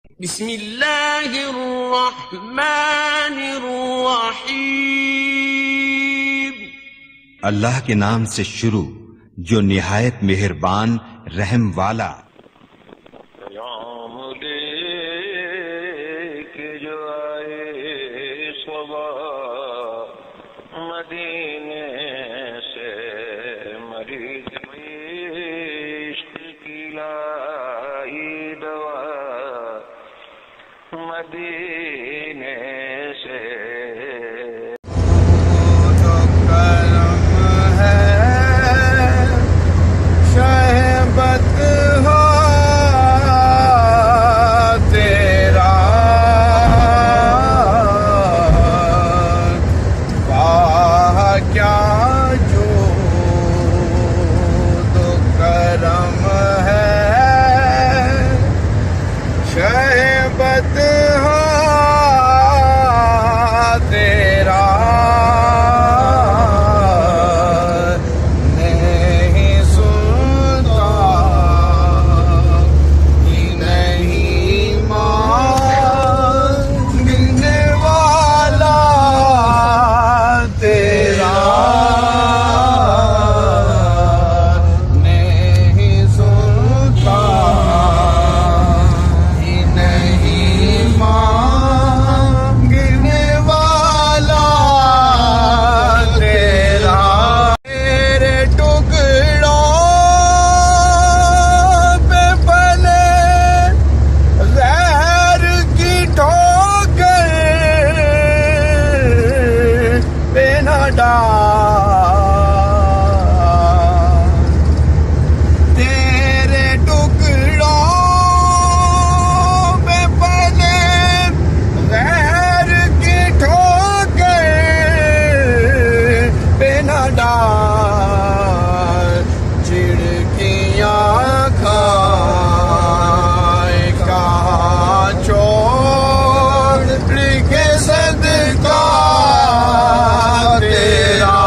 बिस्मिल्लाहिर्रहमानिर्रहीम। अल्लाह के नाम से शुरू जो निहायत मेहरबान रहम वाला। मदीने से मरीज इश्क की लाई दवा, मदीने से जूदो करम है शहबत हो तेरा, क्या जूदो करम है शहबत हो तेरा, नहीं सुनता कि नहीं मांगने वाला तेरा, नहीं सुनता कि नहीं मांगने वाला तेरा। तेरे टुकड़ों पे पले ज़हर की ठोकर पे न डाल, तेरे टुकड़ों पे पले ज़हर की ठोकर पे न डाल, चिड़कियाँ खाए कहाँ छोड़ के सदका तेरा।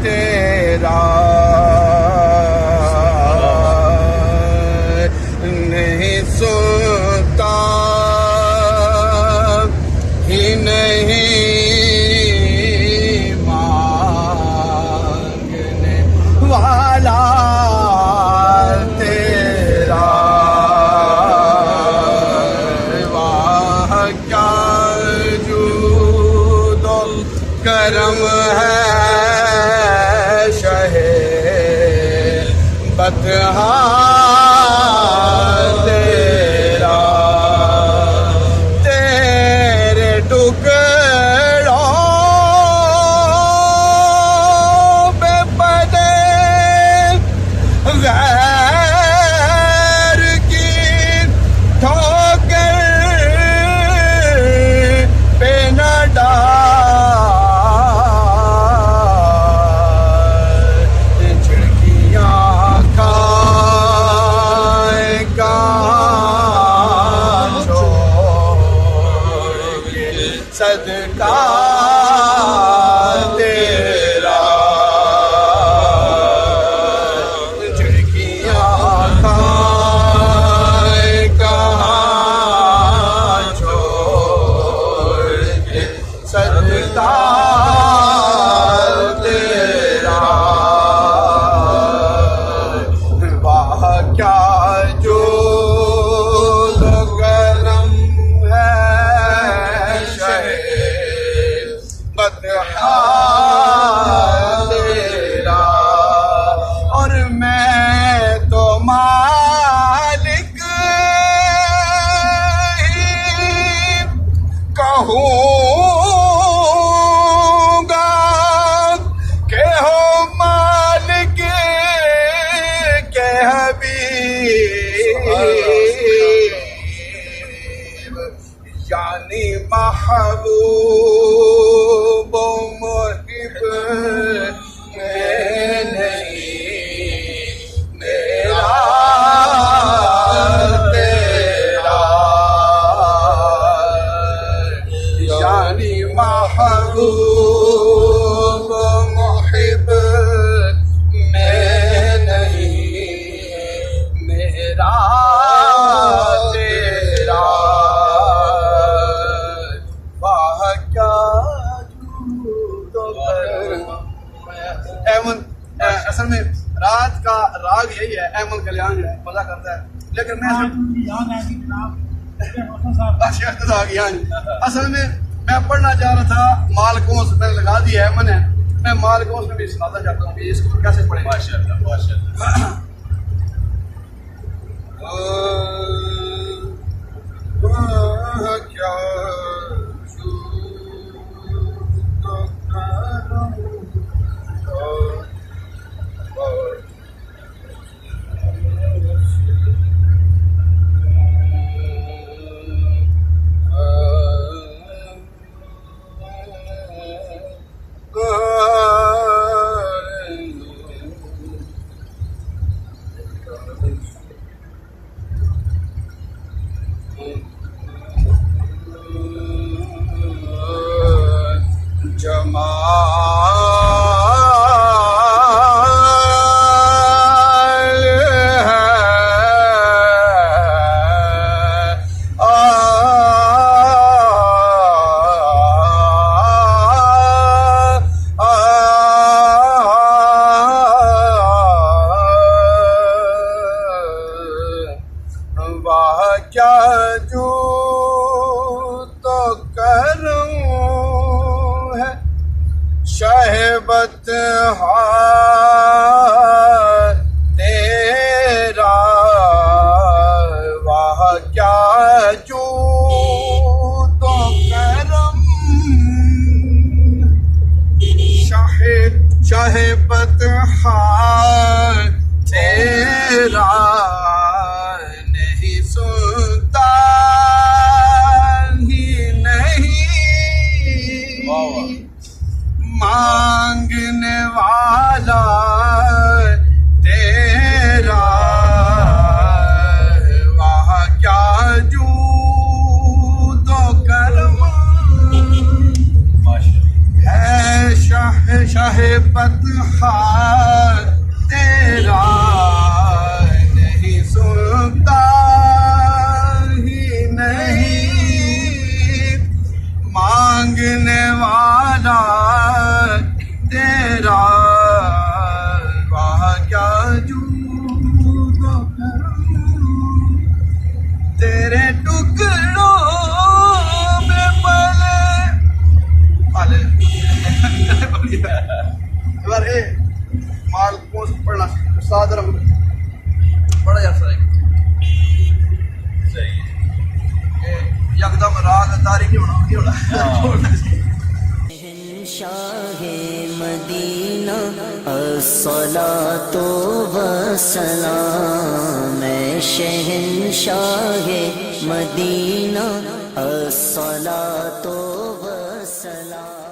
तेरा नहीं सुनता ही नहीं मांगने वाला तेरा वाह क्या जूदो करम है शहे बदहा तेरा तेरे टुकड़ों पे पड़े गैर की ठोकर पे न डाल झिड़कियाँ खाएगा छोड़ के सदका तेरा झिड़कियाँ खाएगा छोड़ के सदका तेरा वाह क्या जूदो करम है शहे बदहा तेरा और मैं तो मालिक ही कहूँगा के हो मालिक के हबीब यानी महबूब मुहिब में नहीं मेरा तेरा यानी महबूब मुहिब में नहीं मेरा तेरा वाह क्या जूदो करम। एमन असल में रात का राग यही है, एमन कल्याण है, मजा करता है। लेकिन मैं अच्छा आ गया असल में मैं पढ़ना चाह रहा था मालकों से, मैंने लगा दिया है मैंने, मैं मालकों में भी सुनाना चाहता हूँ कि इसको कैसे पढ़े। माशाअल्लाह माशाअल्लाह। क्या जूदो करम जमाल है वाह क्या जूदो करम है शहबत तेरा वाह क्या जूदो करम शहबत तेरा नहीं सुनता ही नहीं मांगने वाला तेरा वाह क्या जूदो करम है हाथ तेरा नहीं सुनता ही नहीं, मांगने वाला तेरा वाह क्या जूदो करम, तेरे टुकड़ों में पले पले बार ए माल कौन पढ़ना सादर बड़ा जैसा है सही है यकदम राग तारी नहीं होना शहंशाहे मदीना अस्सलातो वस्सलाम, मैं शहंशाहे मदीना अस्सलातो वस्सलाम।